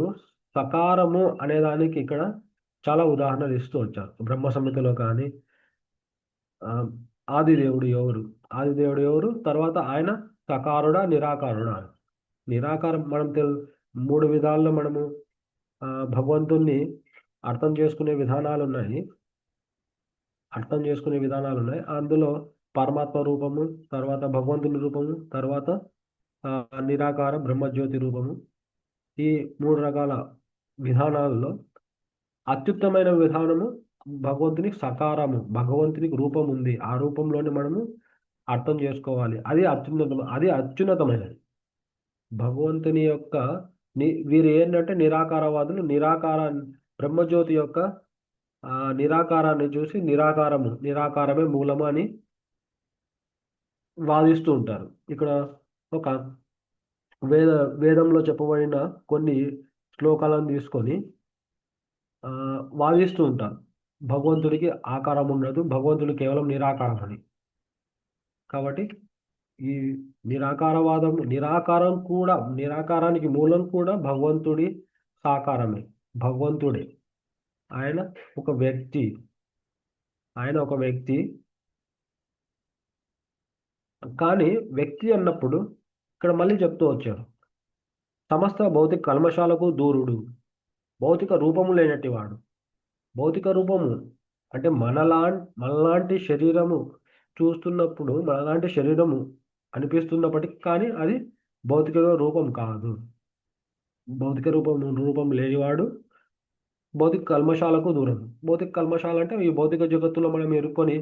సకారము అనే దానికి ఇక్కడ చాలా ఉదాహరణలు ఇస్తూ వచ్చారు. బ్రహ్మ సంహితలో కానీ ఆదిదేవుడు ఎవరు, తర్వాత ఆయన సకారుడా నిరాకారుడా. నిరాకారం మనం 3 విధాల్లో మనము భగవంతుణ్ణి అర్థం చేసుకునే విధానాలు ఉన్నాయి. అందులో పరమాత్మ రూపము, తర్వాత భగవంతుని రూపము, తర్వాత నిరాకార బ్రహ్మజ్యోతి రూపము. ఈ 3 రకాల విధానాల్లో అత్యుత్తమైన విధానము భగవంతుని సకారము. భగవంతునికి రూపం ఉంది, ఆ రూపంలోనే మనము అర్థం చేసుకోవాలి. అది అత్యున్నతమైనది. భగవంతుని యొక్క వీరు ఏంటంటే నిరాకారవాదులు. బ్రహ్మజ్యోతి యొక్క నిరాకారాన్ని చూసి నిరాకారమే మూలము అని వాదిస్తూ ఉంటారు. ఇక్కడ ఒక వేదంలో చెప్పబడిన కొన్ని శ్లోకాలను తీసుకొని వాదిస్తూ ఉంటారు. భగవంతుడికి ఆకారం ఉండదు, భగవంతుడు కేవలం నిరాకారం అని. కాబట్టి ఈ నిరాకారానికి మూలం కూడా భగవంతుడి సాకారమే, భగవంతుడే. ఆయన ఒక వ్యక్తి. కానీ వ్యక్తి అన్నప్పుడు ఇక్కడ మళ్ళీ చెప్తూ వచ్చారు, సమస్త భౌతిక కల్మషాలకు దూరుడు, భౌతిక రూపము లేనట్టి వాడు. భౌతిక రూపము అంటే మనలాంటి శరీరము చూస్తున్నప్పుడు మనలాంటి శరీరము అనిపిస్తున్నప్పటికీ కానీ అది భౌతిక రూపం కాదు. భౌతిక రూపం లేనివాడు భౌతిక కల్మషాలకు దూరం. భౌతిక కల్మషాలు అంటే ఈ భౌతిక జగత్తులో మనం ఎరుక్కొని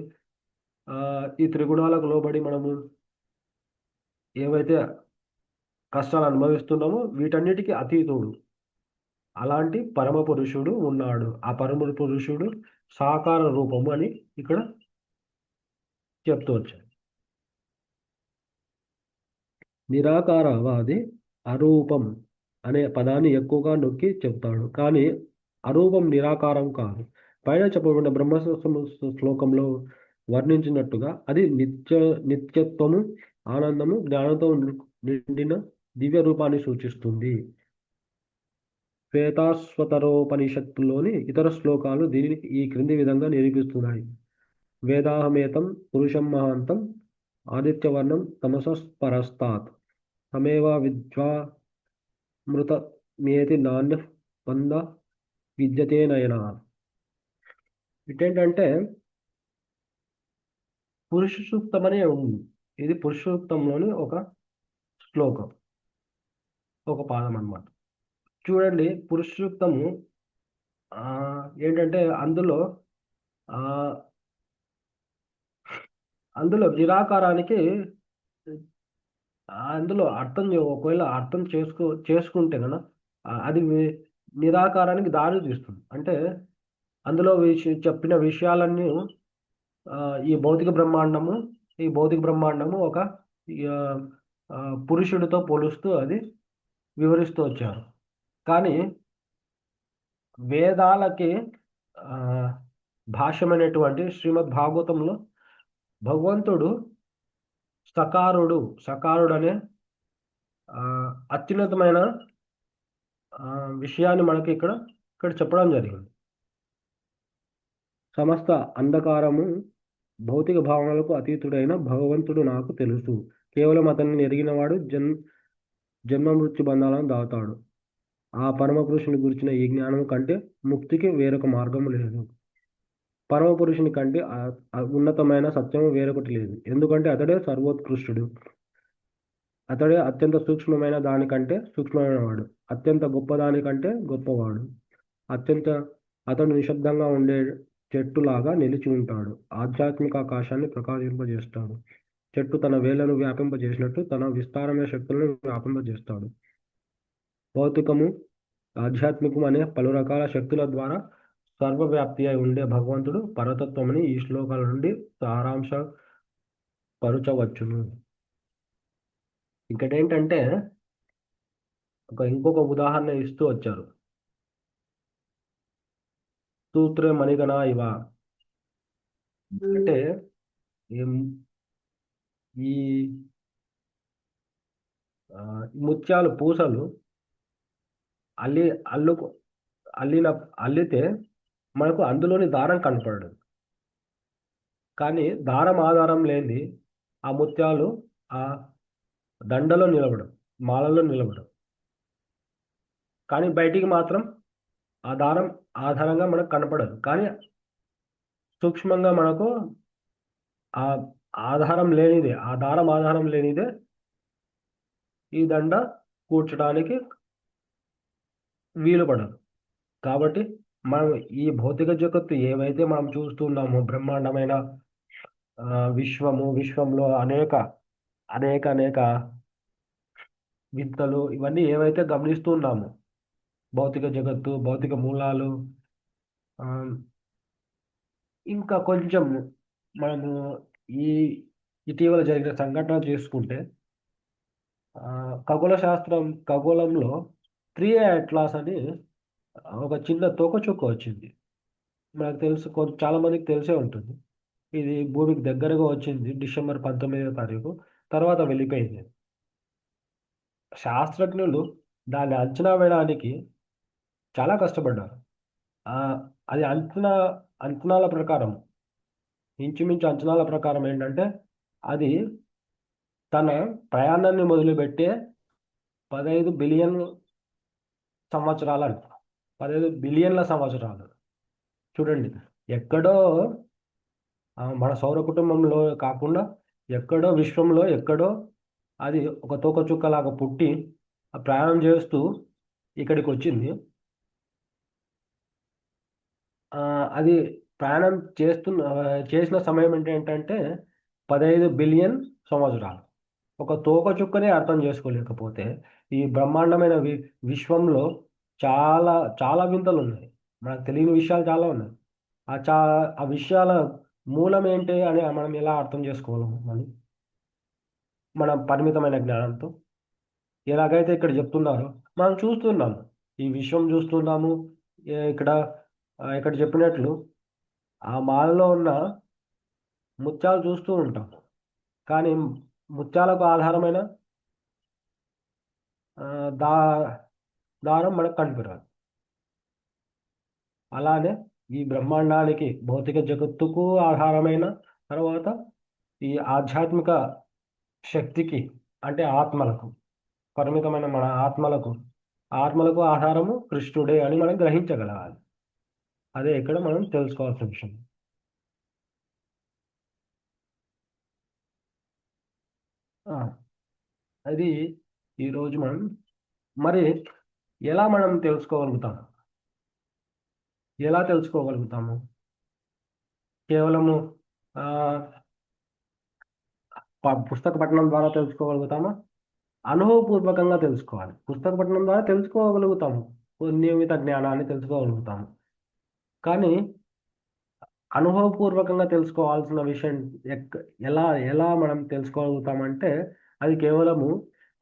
ఈ త్రిగుణాలకు లోబడి మనము ఏవైతే కష్టాలు అనుభవిస్తున్నామో వీటన్నిటికీ అతీతుడు. అలాంటి పరమ పురుషుడు ఉన్నాడు. ఆ పరమ పురుషుడు సాకార రూపము అని ఇక్కడ చెప్తూ వచ్చాడు. నిరాకారవాది అరూపం అనే పదాన్ని ఎక్కువగా నొక్కి చెప్తాడు, కానీ అరూపం నిరాకారం కాదు. పైన చెప్పబడిన బ్రహ్మ శ్లోకంలో వర్ణించినట్టుగా అది నిత్యత్వము, ఆనందము, జ్ఞానంతో నిండిన దివ్య రూపాన్ని సూచిస్తుంది. శ్వేతాశ్వతరోపనిషత్తులోని ఇతర శ్లోకాలు దీనిని ఈ క్రింది విధంగా నిరూపిస్తున్నాయి. వేదాహమేతం పురుషం మహాంతం ఆదిత్యవర్ణం తమసఃపరస్తాత్ తమేవ విద్వామృతమేతి నాణ్య వంద విద్యతే నయన. ఇటేంటంటే పురుష సూక్తం అనే ఉంది. ఇది పురుష సూక్తంలోని ఒక శ్లోకం, ఒక పాదం అన్నమాట. చూడండి, పురుష సూక్తము ఏంటంటే అందులో నిరాకారానికి అందులో ఒకవేళ అర్థం చేసుకుంటే కనుక అది నిరాకారానికి దారి తీస్తుంది. అంటే అందులో చెప్పిన విషయాలన్నీ ఈ భౌతిక బ్రహ్మాండము ఒక పురుషుడితో పోలుస్తూ అది వివరిస్తూ వచ్చారు. కానీ వేదాలకి భాష్యమైనటువంటి శ్రీమద్ భాగవతంలో భగవంతుడు సకారుడు అనే అత్యున్నతమైన విషయాన్ని మనకి ఇక్కడ చెప్పడం జరిగింది. సమస్త అంధకారము భౌతిక భావనలకు అతీతుడైన భగవంతుడు నాకు తెలుసు. కేవలం అతన్ని ఎరిగినవాడు జన్మ మృత్యు బంధాలను దాతాడు. ఆ పరమ పురుషుని గురించిన ఈ జ్ఞానం కంటే ముక్తికి వేరొక మార్గం లేదు. పరమ పురుషుని కంటే ఉన్నతమైన సత్యము వేరొకటి లేదు. ఎందుకంటే అతడే సర్వోత్కృష్టుడు. అతడే అత్యంత సూక్ష్మమైన దానికంటే సూక్ష్మమైనవాడు, అత్యంత గొప్ప దానికంటే గొప్పవాడు. అతడు నిశ్శబ్దంగా ఉండే చెట్టులాగా నిలిచి ఉంటాడు. ఆధ్యాత్మిక ఆకాశాన్ని ప్రకాశింపజేస్తాడు. చెట్టు తన వేళ్లను వ్యాపింపజేసినట్టు తన విస్తారమైన శక్తులను వ్యాపింపజేస్తాడు. భౌతికము, ఆధ్యాత్మికం అనే పలు రకాల శక్తుల ద్వారా సర్వవ్యాప్తి అయి ఉండే భగవంతుడు పరతత్వమని ఈ శ్లోకాల నుండి సారాంశ పరుచవచ్చును. ఇంకటేంటంటే ఇంకొక ఉదాహరణ ఇస్తూ వచ్చారు. సూత్రే మణిగణ ఇవ అంటే ఈ ముత్యాలు పూసలు అల్లితే మనకు అందులోని దారం కనపడదు. కానీ దారం ఆధారం లేని ఆ ముత్యాలు ఆ దండలో నిలబడం, మాలలో నిలబడం. కానీ బయటికి మాత్రం ఆ దారం ఆధారంగా మనకు కనపడదు. కానీ సూక్ష్మంగా మనకు ఆ ఆధారం లేనిదే, ఆ దారం ఆధారం లేనిదే ఈ దండ కూర్చడానికి వీలు పడదు. కాబట్టి మనం ఈ భౌతిక జగత్తు ఏవైతే మనం చూస్తున్నామో, బ్రహ్మాండమైన విశ్వంలో అనేక అనేక అనేక వింతలు ఇవన్నీ ఏవైతే గమనిస్తున్నామో, భౌతిక జగత్తు, భౌతిక మూలాలు, ఇంకా కొంచెం మనము ఈ ఇటీవల జరిగిన సంఘటన చేసుకుంటే ఖగోళంలో 3A అట్లాస్ అని ఒక చిన్న తోకచుక్క వచ్చింది. మనకు తెలుసు, చాలా మందికి తెలిసే ఉంటుంది. ఇది భూమికి దగ్గరగా వచ్చింది డిసెంబర్ 19వ తారీఖు, తర్వాత వెళ్ళిపోయింది. శాస్త్రజ్ఞులు దాన్ని అంచనా వేయడానికి చాలా కష్టపడ్డారు. అది అంచనాల ప్రకారం, ఇంచుమించు అంచనాల ప్రకారం ఏంటంటే అది తన ప్రయాణాన్ని మొదలుపెట్టే 15 బిలియన్ సంవత్సరాలు అంట. 15 బిలియన్ల సంవత్సరాలు. చూడండి, ఎక్కడో మన సౌర కుటుంబంలో కాకుండా ఎక్కడో విశ్వంలో ఎక్కడో అది ఒక తోకచుక్కలాగా పుట్టి ప్రయాణం చేస్తూ ఇక్కడికి వచ్చింది. అది ప్రయాణం చేసిన సమయం ఏంటంటే 15 బిలియన్ సంవత్సరాలు. ఒక తోకచుక్కనే అర్థం చేసుకోలేకపోతే ఈ బ్రహ్మాండమైన విశ్వంలో చాలా చాలా వింతలు ఉన్నాయి. మనకు తెలియని విషయాలు చాలా ఉన్నాయి. ఆ విషయాల మూలం ఏంటి అని మనం ఎలా అర్థం చేసుకోగలము? మన పరిమితమైన జ్ఞానంతో ఎలాగైతే ఇక్కడ చెప్తున్నారో మనం చూస్తున్నాము, ఈ విశ్వం చూస్తున్నాము. ఇక్కడ చెప్పినట్లు ఆ మాలలో ఉన్న ముత్యాలు చూస్తూ ఉంటాం. కానీ ముత్యాలకు ఆధారమైన దారం మనకు కనిపించదు. అలానే ఈ బ్రహ్మాండానికి, భౌతిక జగత్తుకు ఆధారమైన తర్వాత ఈ ఆధ్యాత్మిక శక్తికి అంటే ఆత్మలకు, పరిమితమైన మన ఆత్మలకు ఆధారము కృష్ణుడే అని మనం గ్రహించగలగాలి. అదే ఇక్కడ మనం తెలుసుకోవాల్సిన విషయం. అది ఈరోజు మనం మరి ఎలా తెలుసుకోగలుగుతాము? కేవలము పుస్తక పఠనం ద్వారా తెలుసుకోగలుగుతామా? అనుభవపూర్వకంగా తెలుసుకోవాలి. పుస్తక పఠనం ద్వారా తెలుసుకోగలుగుతాము, నియమిత జ్ఞానాన్ని తెలుసుకోగలుగుతాము. కానీ అనుభవపూర్వకంగా తెలుసుకోవాల్సిన విషయం ఎలా మనం తెలుసుకోగలుగుతామంటే అది కేవలము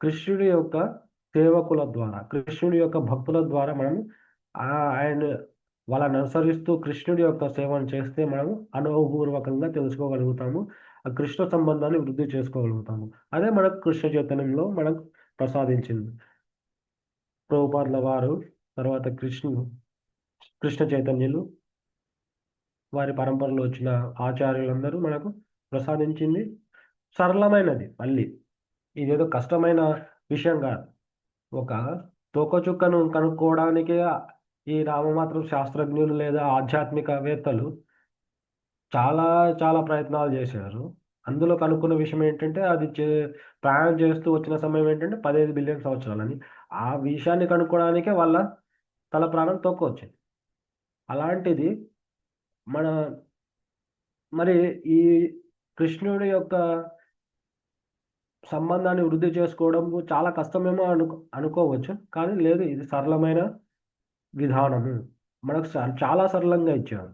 కృష్ణుడి యొక్క సేవకుల ద్వారా, కృష్ణుడి యొక్క భక్తుల ద్వారా మనం వాళ్ళని అనుసరిస్తూ కృష్ణుడి యొక్క సేవను చేస్తే మనం అనుభవపూర్వకంగా తెలుసుకోగలుగుతాము. ఆ కృష్ణ సంబంధాన్ని వృద్ధి చేసుకోగలుగుతాము. అదే మనకు కృష్ణ చైతన్యంలో మనకు ప్రసాదించింది. ప్రభుపాదుల వారు, తర్వాత కృష్ణ చైతన్యులు, వారి పరంపరలో వచ్చిన ఆచార్యులందరూ మనకు ప్రసాదించింది సరళమైనది. మళ్ళీ ఇదేదో కష్టమైన విషయం కాదు. ఒక తోకచుక్కను కనుక్కోవడానికి ఈ నామమాత్రం శాస్త్రజ్ఞులు లేదా ఆధ్యాత్మికవేత్తలు చాలా చాలా ప్రయత్నాలు చేశారు. అందులో కనుక్కున్న విషయం ఏంటంటే అది ప్రయాణం చేస్తూ వచ్చిన సమయం ఏంటంటే 15 బిలియన్ సంవత్సరాలని. ఆ విషయాన్ని కనుక్కోవడానికే వాళ్ళ తల ప్రాణం తొక్కొచ్చింది. అలాంటిది మన మరి ఈ కృష్ణుడి యొక్క సంబంధాన్ని వృద్ధి చేసుకోవడం చాలా కష్టమేమో అనుకోవచ్చు, కానీ లేదు, ఇది సరళమైన విధానము. మనకు చాలా సరళంగా ఇచ్చాడు,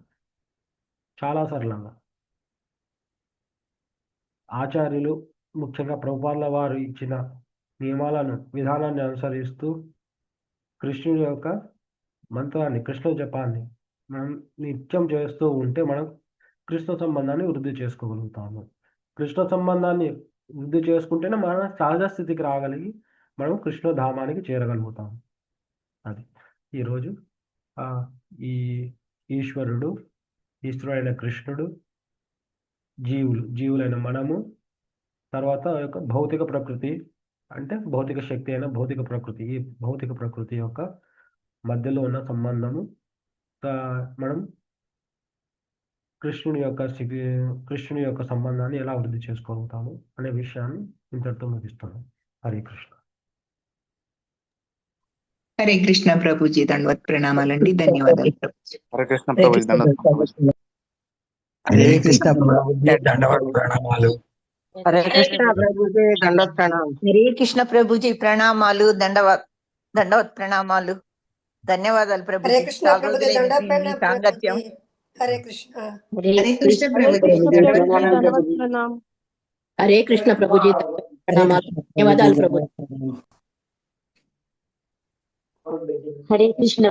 చాలా సరళంగా. ఆచార్యులు ముఖ్యంగా ప్రభుపాదుల వారు ఇచ్చిన నియమాలను, విధానాన్ని అనుసరిస్తూ కృష్ణుడి యొక్క మంత్రాన్ని, కృష్ణ జపాన్ని మనం నిత్యం చేస్తూ ఉంటే మనం కృష్ణ సంబంధాన్ని వృద్ధి చేసుకోగలుగుతాము. కృష్ణ సంబంధాన్ని వృద్ధి చేసుకుంటేనే మన సహజ స్థితికి రాగలిగి మనం కృష్ణధామానికి చేరగలుగుతాము. అది ఈరోజు ఈ ఈశ్వరుడు, ఈశ్వరుడైన కృష్ణుడు, జీవులైన మనము, తర్వాత యొక్క భౌతిక ప్రకృతి, అంటే భౌతిక శక్తి అయిన భౌతిక ప్రకృతి, ఈ భౌతిక ప్రకృతి యొక్క మధ్యలో ఉన్న సంబంధము మనం కృష్ణుని యొక్క సంబంధాన్ని ఎలా వృద్ధి చేసుకోగలుగుతాము అనే విషయాన్ని ఇంతటితో ముగిస్తున్నాం. హరే కృష్ణ. హరే కృష్ణ ప్రభుజీ, దండవత్ ప్రణామాలండి. ధన్యవాదాలు ప్రభుజీ. హరే కృష్ణ ప్రభుజీ దండవత్ ప్రణామాలు. హరే కృష్ణ ప్రభుజీ దండవత్ ప్రణామాలు. హరే కృష్ణ ప్రభుజీ దండవత్ ప్రణామం. హరే కృష్ణ ప్రభుజీ, ప్రణామాలు. దండవత్ ప్రణామాలు. ధన్యవాదాలు హరే ప్రభుజీ. కృష్ణ చాలా ప్రభుజీ రోజులైంది దండ మీ సాంగత్యం. హరే కృష్ణ. హరే కృష్ణ ప్రభుజీ. దండవత్ ప్రణామం. హరే కృష్ణ ప్రభుజీ ప్రణామాలు. ధన్యవాదాలు ప్రభు. హరే కృష్ణ